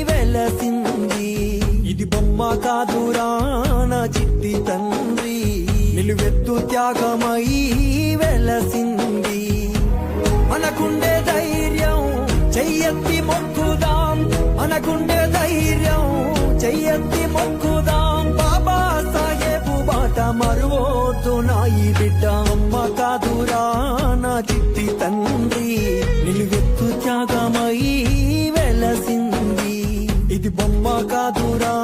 వెలసింది. ఇది బొమ్మ కాదురా నా చిట్టి తండ్రి, నిలువెత్తు త్యాగమై వెలసింది. మనకుండే ధైర్యం చెయ్యెత్తి మొక్కుదాం, మనకుండే ధైర్యం చెయ్యెత్తి మొక్కుదాం. బాబా సాహెబు బాట మరువోద్దు నా ఈ బిడ్డ. అమ్మ కాదురా నా చిట్టి తండ్రి, నిలువెత్తు త్యాగమై వెలసింది. ఇది బొమ్మ కాదురా